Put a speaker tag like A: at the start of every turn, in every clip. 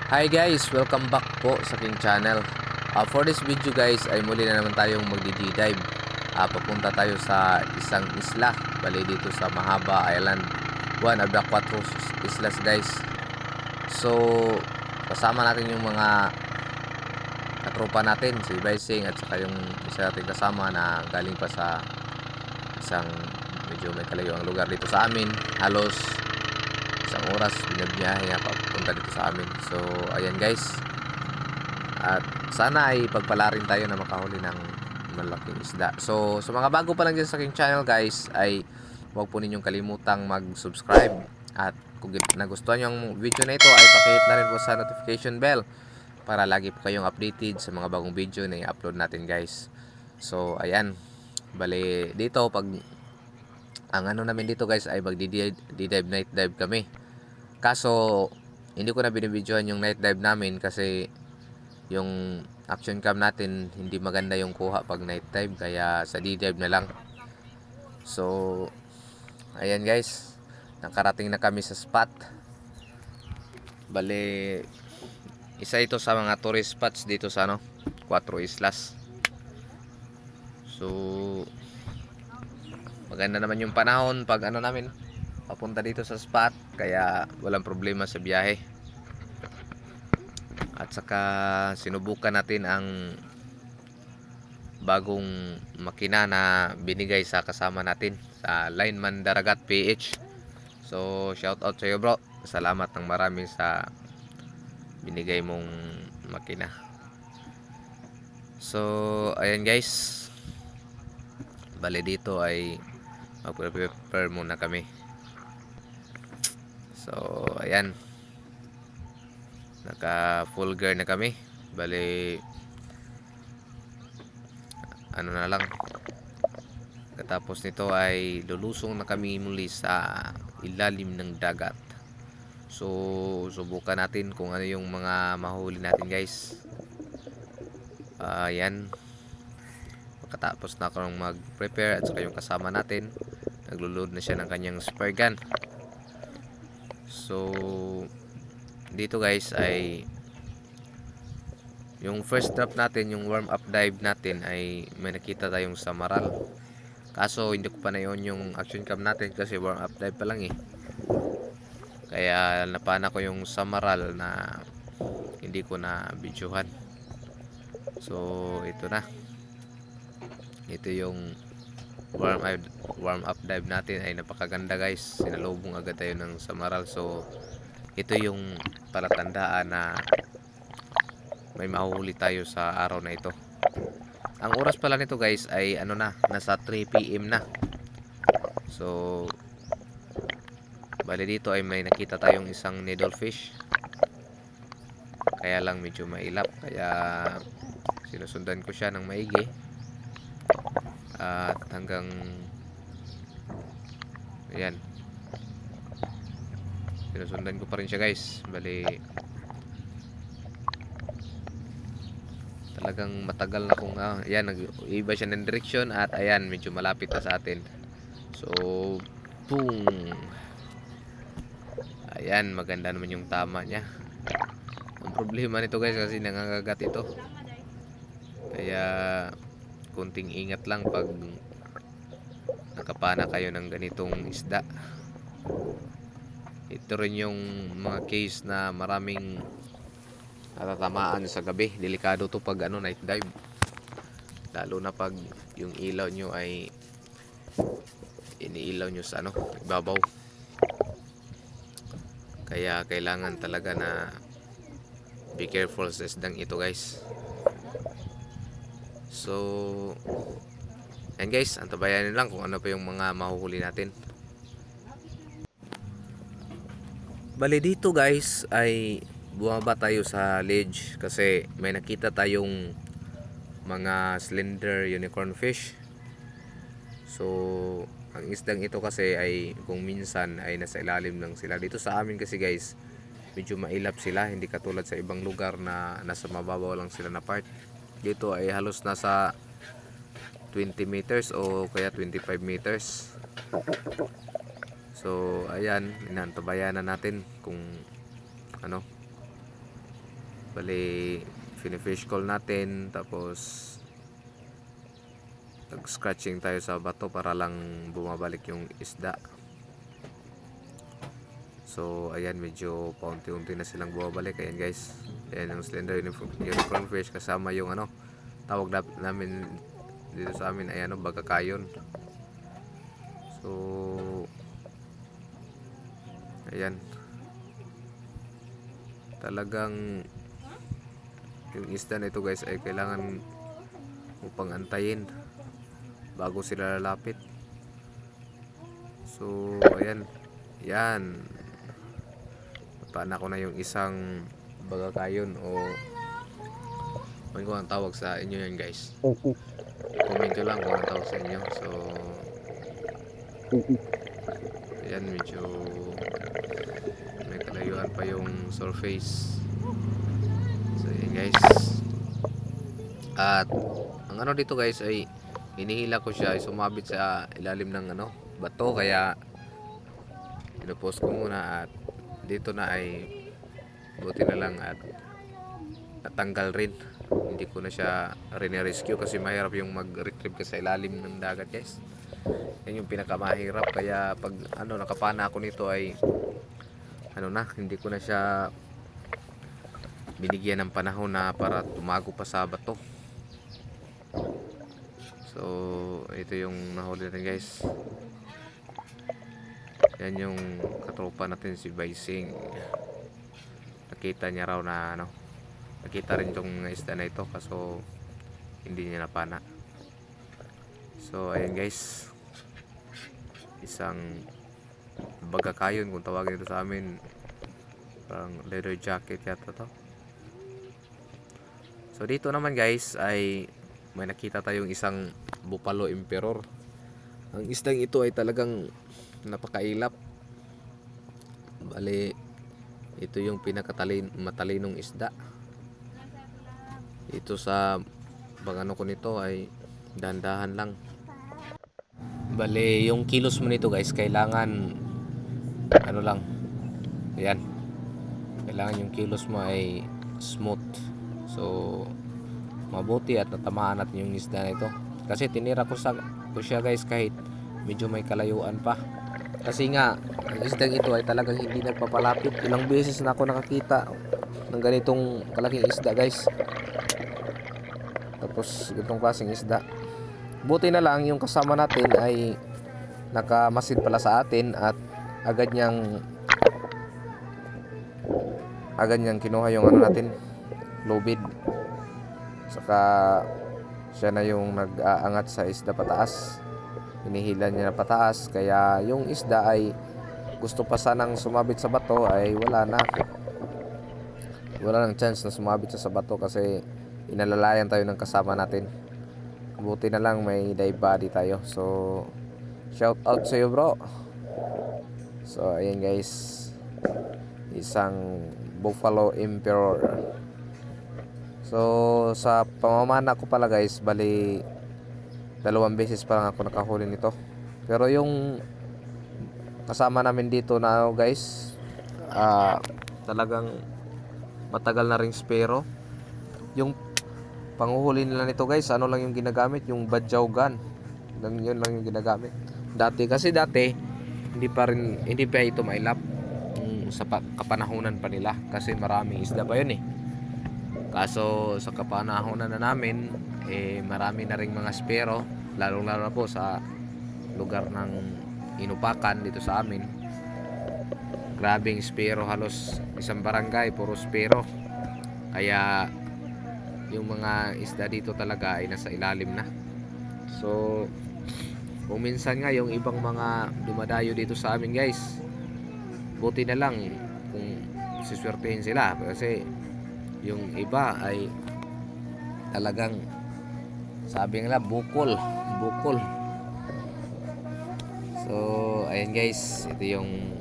A: Hi guys! Welcome back po sa aking channel. For this video guys ay muli na naman tayong magdi-dive. Papunta tayo sa isang isla. Bali dito sa Mahaba Island. One of the 4 islas guys. So kasama natin yung mga katropa natin. Si Baising at saka yung isa natin kasama na galing pa sa isang medyo may kalayo ang lugar dito sa amin. Halos isang oras binabiyahe nga papunta dito sa amin. So ayan guys, at sana ay pagpala rin tayo na makahuli ng malaking isda. So sa mga bago pa lang dyan sa aking channel guys, ay huwag po ninyong kalimutang mag-subscribe. At kung nagustuhan nyo ang video na ito ay pakihit na rin po sa notification bell para lagi po kayong updated sa mga bagong video na i-upload natin guys. So ayan, bali dito pag ang ano namin dito guys ay mag-dive night dive kami. Kaso hindi ko na binibidyohan yung night dive namin kasi yung action cam natin hindi maganda yung kuha pag night dive, kaya sa D-dive na lang. So ayan guys, nakarating na kami sa spot. Bale isa ito sa mga tourist spots dito sa 4 islas. So maganda naman yung panahon pag namin papunta dito sa spot, kaya walang problema sa biyahe. At saka sinubukan natin ang bagong makina na binigay sa kasama natin sa Lineman Daragat PH. So shout out sa iyo bro, salamat ng marami sa binigay mong makina. So ayan guys, bale dito ay mag-prepare muna kami. So ayan, naka full gear na kami. Bale ano na lang, katapos nito ay lulusong na kami muli sa ilalim ng dagat. So subukan natin kung ano yung mga mahuli natin guys. Ayan, pagkatapos na ako mag-prepare at saka yung kasama natin, naglo-load na siya ng kanyang spare gun. So dito guys ay yung first drop natin, yung warm up dive natin, ay may nakita tayong samaral. Kaso hindi ko pa na yun yung action cam natin kasi warm up dive pa lang kaya napana ko yung samaral na hindi ko na videohan. So ito na, ito yung warm up dive natin, ay napakaganda guys. Sinalubong agad tayo ng samaral. So ito yung palatandaan na may mahuli tayo sa araw na ito. Ang oras pala nito guys ay nasa 3 PM na. So bali dito ay may nakita tayong isang needlefish, kaya lang medyo mailap, kaya sinusundan ko siya ng maigi at hanggang ayan, sinusundan ko pa rin siya guys. Bali talagang matagal na kung ayan, nag-iba siya ng direksyon at ayan, medyo malapit na sa atin. So boom, ayan, maganda naman yung tama niya. Ang problema nito guys kasi nangangagat ito, kaya kunting ingat lang pag nakapana kayo ng ganitong isda. Ito rin yung mga case na maraming natatamaan sa gabi. Delikado to pag night dive, lalo na pag yung ilaw nyo ay iniilaw nyo sa ibabaw. Kaya kailangan talaga na be careful sa isdang ito guys. So and guys, antabayanin lang kung ano pa yung mga mahuhuli natin. Bali dito guys ay bumaba tayo sa ledge kasi may nakita tayong mga slender unicorn fish. So ang isdang ito kasi ay kung minsan ay nasa ilalim lang sila. Dito sa amin kasi guys, medyo mailap sila, hindi katulad sa ibang lugar na nasa mababaw lang sila na part. Dito ay halos nasa 20 meters o kaya 25 meters. So ayan, inantabayan na natin kung Bali finifish call natin, tapos nag-scratching tayo sa bato para lang bumabalik yung isda. So ayan, medyo paunti-unti na silang bumabalik. Ayan guys, ayan yung slender unicorn fish, kasama yung ano, tawag namin dito sa amin ay ano, bagakayon. So ayan, talagang yung isda na ito guys ay kailangan upang antayin bago sila lalapit. So ayan, yan, napana ko na yung isang bagakayon, o ano ko ang tawag sa inyo yan guys. Comment nyo lang kung anong tawag sa inyo. So ayan, medyo may kalayuan pa yung surface. So ayan guys, at ang ano dito guys ay hinihila ko siya, ay sumabit sa ilalim ng ano, bato, kaya pinupost ko muna. At dito na ay buti na lang at natanggal rin, hindi ko na siya rescue kasi mahirap yung mag-retrieve ka sa ilalim ng dagat guys. Yan yung pinakamahirap, kaya pag ano, nakapana ako nito ay ano na, hindi ko na siya binigyan ng panahon na para tumago pa sa bato. So ito yung nahuli natin guys. Yan yung katropa natin si Baising. Nakita niya raw na ano, nakita rin itong mga isda na ito, kaso hindi niya napana. So ayan guys, isang bagakayon kung tawagin ito sa amin, parang leather jacket yata to. So dito naman guys ay may nakita tayong isang buffalo emperor. Ang isdang ito ay talagang napakailap. Bali ito yung matalinong isda. Ito sa bagano ko nito ay dahan-dahan lang. Bali yung kilos mo nito guys, kailangan ano lang, ayan, kailangan yung kilos mo ay smooth. So mabuti at natamaan natin yung isda na ito, kasi tinira ko siya guys kahit medyo may kalayuan pa. Kasi nga ang isdang ito ay talagang hindi nagpapalapit. Ilang beses na ako nakakita ng ganitong kalaking isda guys, tapos itong klaseng isda. Buti na lang yung kasama natin ay nakamasid pala sa atin at agad niyang kinuha yung ano natin, lubid. Saka siya na yung nag-aangat sa isda pataas, hinihila niya na pataas, kaya yung isda ay gusto pa sanang sumabit sa bato ay wala nang chance na sumabit sa bato kasi inalalayan tayo ng kasama natin. Buti na lang may dive body tayo. So shout out sa iyo bro. So ayan guys, isang buffalo emperor. So sa pamamana ko pala guys, bali 2 beses pa lang ako nakahuli nito. Pero yung kasama namin dito na guys, talagang matagal na ring spero. Yung panguhuli nila nito guys, ano lang yung ginagamit, yung badyaw gun. Yun lang yung ginagamit. Dati hindi pa ito mailap sa kapanahunan pa nila, kasi maraming isda pa yun eh. Kaso sa kapanahunan na namin marami na ring mga spero, lalo na po sa lugar ng Inupakan dito sa amin. Grabing spero, halos isang barangay puro spero. Kaya yung mga isda dito talaga ay nasa ilalim na. So kung minsan nga yung ibang mga dumadayo dito sa amin guys, buti na lang kung siswertehin sila, kasi yung iba ay talagang sabi nila bukol. So ayan guys, ito yung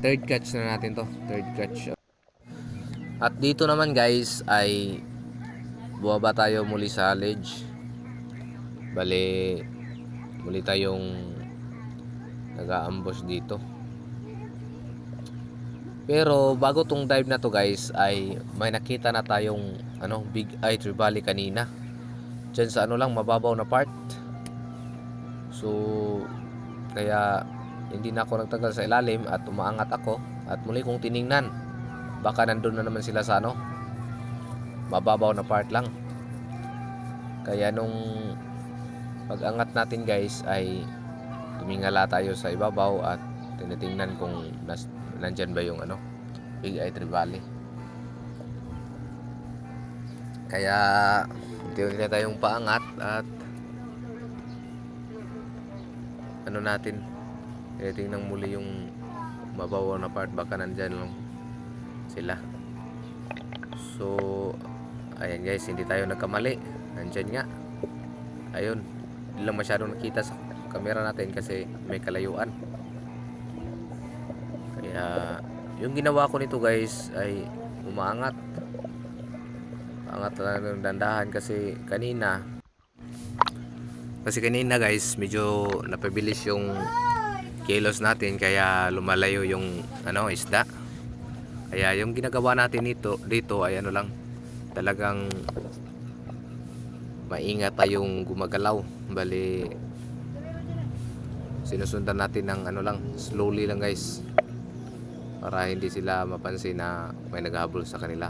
A: third catch na natin to, third catch. At dito naman guys ay buwaba tayo muli sa ledge. Bali muli tayong nag-aambush dito. Pero bago tong dive na to guys ay may nakita na tayong big eye trevally kanina. Diyan sa lang mababaw na part. So kaya hindi na ako nagtagal sa ilalim at umaangat ako at muli kong tiningnan. Baka nandun na naman sila sa mababaw na part lang. Kaya nung pag-angat natin guys ay tumingala tayo sa ibabaw at tinitingnan kung nandyan ba yung big eye trevally. Kaya unti-unti na tayong paangat at natin tinitingnan muli yung mababaw na part, baka nandyan lang sila. So ayan guys, hindi tayo nagkamali, nandyan nga. Ayun, hindi lang masyadong nakita sa camera natin kasi may kalayuan. Kaya yung ginawa ko nito guys ay umaangat lang ng dandahan kasi kanina guys medyo napabilis yung kilos natin kaya lumalayo yung isda. Kaya yung ginagawa natin dito ay lang, talagang maingat tayong gumagalaw. Bali sinusundan natin ng lang, slowly lang guys, para hindi sila mapansin na may naghahabol sa kanila.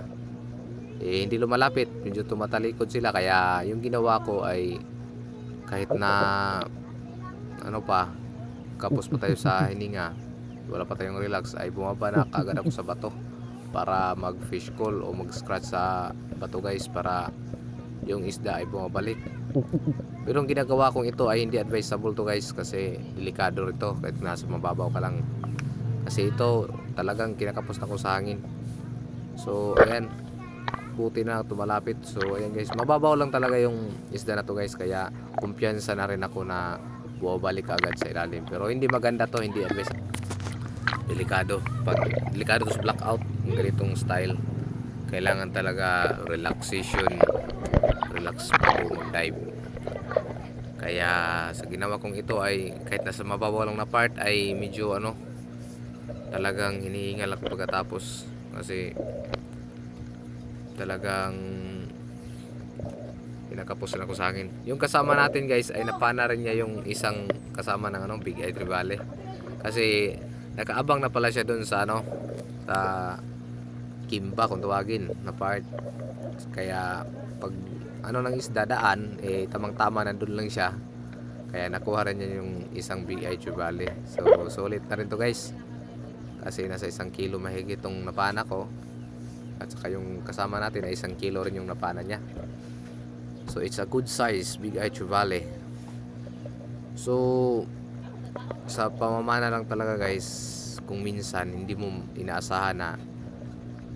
A: Hindi lumalapit, medyo tumatalikod sila. Kaya yung ginawa ko ay kahit na kapos pa tayo sa hininga, wala pa tayong relax, ay bumaba na kagad ako sa bato para mag fish call o mag scratch sa bato guys, para yung isda ay bumabalik. Pero ang ginagawa kong ito ay hindi advisable to guys kasi delikado ito kahit nasa mababaw ka lang, kasi ito talagang kinakapos na ko sa hangin. So ayan, puti na tumalapit. So ayan guys, mababaw lang talaga yung isda na to guys, kaya kumpiyansa na rin ako na bumabalik agad sa ilalim. Pero hindi maganda to, hindi advice, delikado. Pag delikado to sa blackout, yung ganitong style, kailangan talaga relaxation, relax bago mag-dive. Kaya sa ginawa kong ito ay kahit nasa mababaw lang na part ay medyo talagang hinihingal ako pagkatapos, kasi talagang pinakapos na ako sa hangin. Yung kasama natin guys ay napana rin niya yung isang kasama ng big eye trevally, kasi nakaabang na pala siya dun sa sa kimba kung tawagin na part. Kaya pag ng isda daan, tamang tama nandun lang siya, kaya nakuha rin niya yung isang big eye trevally. So sulit na rin to guys, kasi nasa 1 kilo mahigit tong napana ko, at saka yung kasama natin ay 1 kilo rin yung napana niya. So it's a good size big eye trevally. So sa pamamana lang talaga guys, kung minsan hindi mo inaasahan na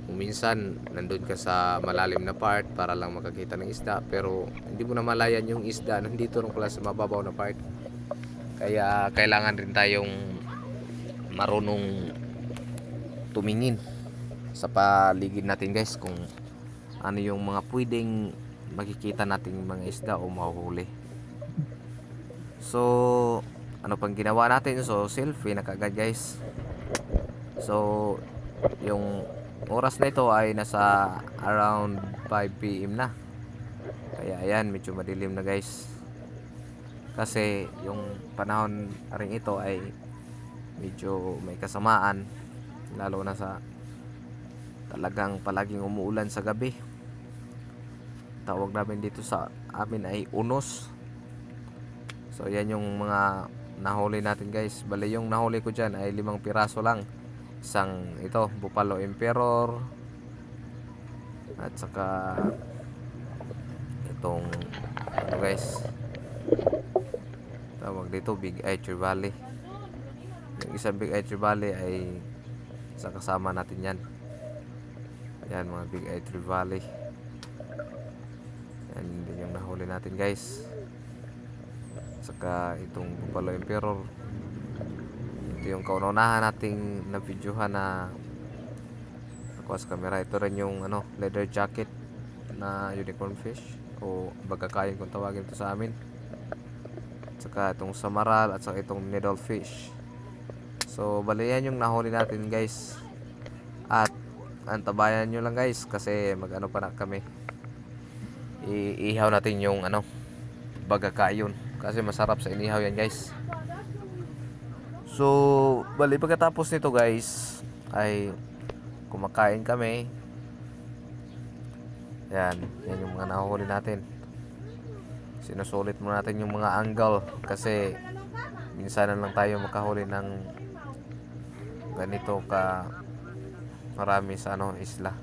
A: kung minsan nandun ka sa malalim na part para lang makakita ng isda, pero hindi mo na malayan yung isda nandito rin pala sa mababaw na part. Kaya kailangan rin tayong marunong tumingin sa paligid natin guys, kung ano yung mga pwedeng makikita nating mga isda o mahuhuli. So ano pang ginawa natin? So selfie na kagad guys. So yung oras na ito ay nasa around 5 PM na. Kaya ayan, medyo madilim na guys, kasi yung panahon rin ito ay medyo may kasamaan, lalo na sa talagang palaging umuulan sa gabi. Tawag namin dito sa amin ay unos. So yan yung mga nahuli natin guys. Bali yung nahuli ko dyan ay 5 piraso lang. Isang ito, Buffalo Emperor, at saka itong guys, tawag dito big eye trevally. Yung isang big eye trevally ay sa kasama natin yan. Ayan, mga big eye trevally. Yan din yung nahuli natin guys. Saka itong Buffalo Emperor, ito yung kaunahan nating na-videohan na nakuha sa camera. Ito rin yung leather jacket na unicorn fish o bagakayin kung tawagin ito sa amin. Saka itong samaral at saka itong needle fish. So bali yan yung nahuli natin guys. At antabayan nyo lang guys kasi mag-ano pa na kami. Iihaw natin yung bagakayon kasi masarap sa inihaw yan guys. So bali pagkatapos nito guys ay kumakain kami. Yan yung mga nahuhuli natin. Sinusulit muna natin yung mga angle kasi minsan lang tayo makahuli ng ganito ka marami sa isla.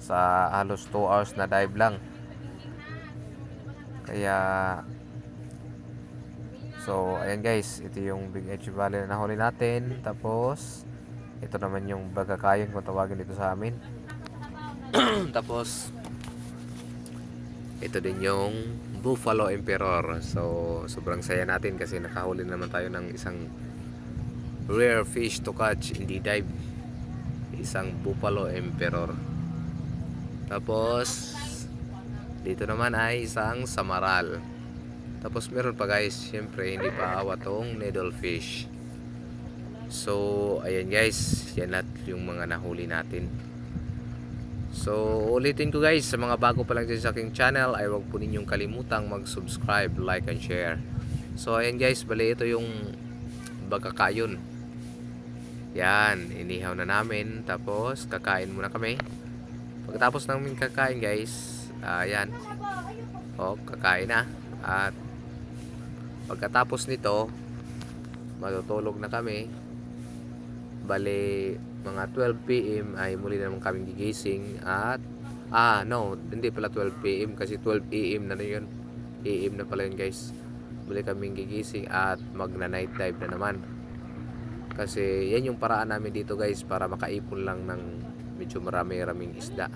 A: Sa halos 2 hours na dive lang. Kaya so ayan guys, ito yung Big Edge Valley na nahuli natin. Tapos ito naman yung bagakayon kung tawagin dito sa amin. Tapos ito din yung Buffalo Emperor. So sobrang saya natin kasi nakahuli naman tayo ng isang rare fish to catch in the dive. Isang Buffalo Emperor. Tapos dito naman ay isang samaral. Tapos meron pa guys, syempre hindi pa awa tong needlefish. So ayan guys, yan lahat yung mga nahuli natin. So ulitin ko guys, sa mga bago pa lang dyan sa aking channel ay huwag po ninyong kalimutang mag-subscribe, like and share. So ayan guys, bali ito yung bagakayon. Yan, inihaw na namin. Tapos kakain muna kami. Pagkatapos namin kakain guys, ayan, kakain na. At pagkatapos nito matutulog na kami. Bali mga 12 PM ay muli na naman kaming gigising. At no, hindi pala 12 PM kasi 12 AM na yun. AM na pala yun guys. Muli kaming gigising at magna night dive na naman. Kasi yan yung paraan namin dito guys para makaipon lang ng medyo marami-raming isda.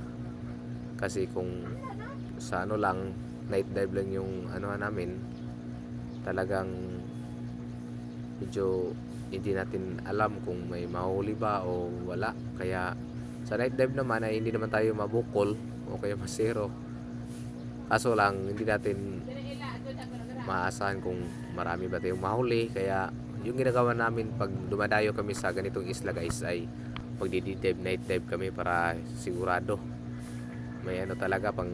A: Kasi kung sa lang night dive lang yung namin, talagang medyo hindi natin alam kung may mahuli ba o wala. Kaya sa night dive naman ay hindi naman tayo mabukol o kaya masero. Kaso lang hindi natin maasahan kung marami ba tayong mahuli. Kaya yung ginagawa namin pag dumadayo kami sa ganitong isla guys ay pagdi-dive, night dive kami para sigurado may talaga pang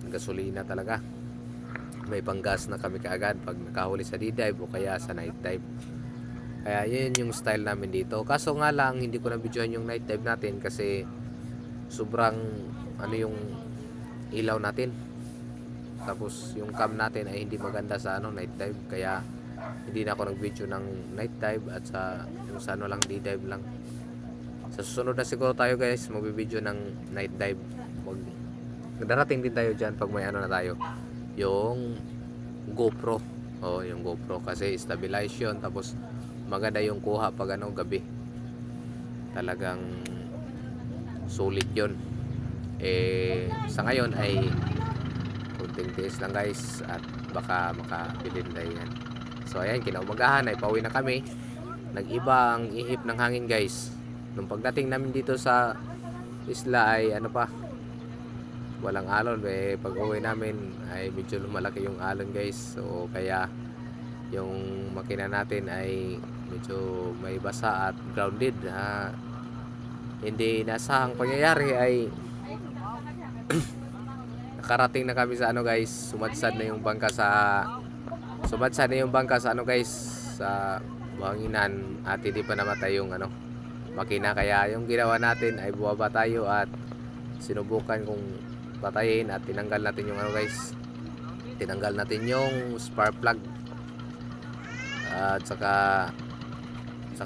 A: gasolina talaga, may panggas na kami kaagad pag nakahuli sa D-dive o kaya sa night dive. Kaya yun yung style namin dito. Kaso nga lang hindi ko na videohan yung night dive natin kasi sobrang yung ilaw natin. Tapos yung cam natin ay hindi maganda sa night dive. Kaya hindi na ako nag-video ng night dive at yung sa lang D-dive lang. Sa susunod na siguro tayo guys mag-video ng night dive. Darating din tayo dyan pag may na tayo. Yung GoPro. Yung GoPro kasi stabilization. Tapos maganda yung kuha pag gabi. Talagang sulit yun. Sa ngayon ay kunting tiis lang guys. At baka makabilin tayo yan. So ayan, kinaumagahan ay pauwi na kami. Nag-iba ang ihip ng hangin guys. Nung pagdating namin dito sa isla ay walang alon. Pag uwi namin ay medyo lumalaki yung alon guys. So kaya yung makina natin ay medyo may basa at grounded. Hindi nasahang pangyayari ay nakarating na kami sa guys. Sumadsad na yung bangka sa guys, sa buhanginan at hindi pa namatay yung makina. Kaya yung ginawa natin ay buwaba tayo at sinubukan kung patayin at tinanggal natin yung guys. Tinanggal natin yung spark plug. At saka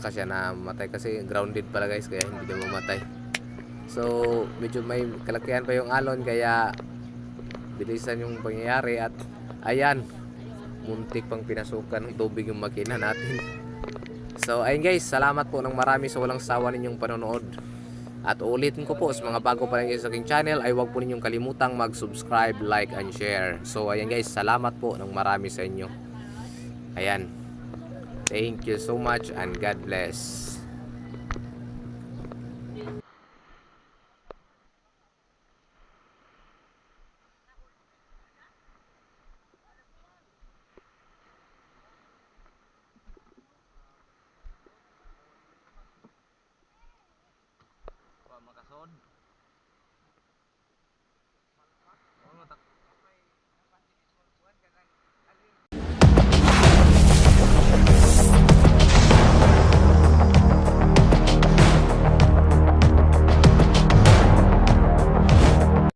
A: siya namatay kasi grounded pala guys, kaya hindi na mamatay. So medyo may kalakihan pa yung alon kaya bilisan yung pangyayari at ayan, muntik pang pinasukan ng tubig yung makina natin. So ayun guys, salamat po ng marami sa walang sawa ninyong panonood. At ulitin ko po sa mga bago pa lang sa aking channel ay huwag po ninyong kalimutang mag-subscribe, like and share. So ayan guys, salamat po ng marami sa inyo. Ayan. Thank you so much and God bless.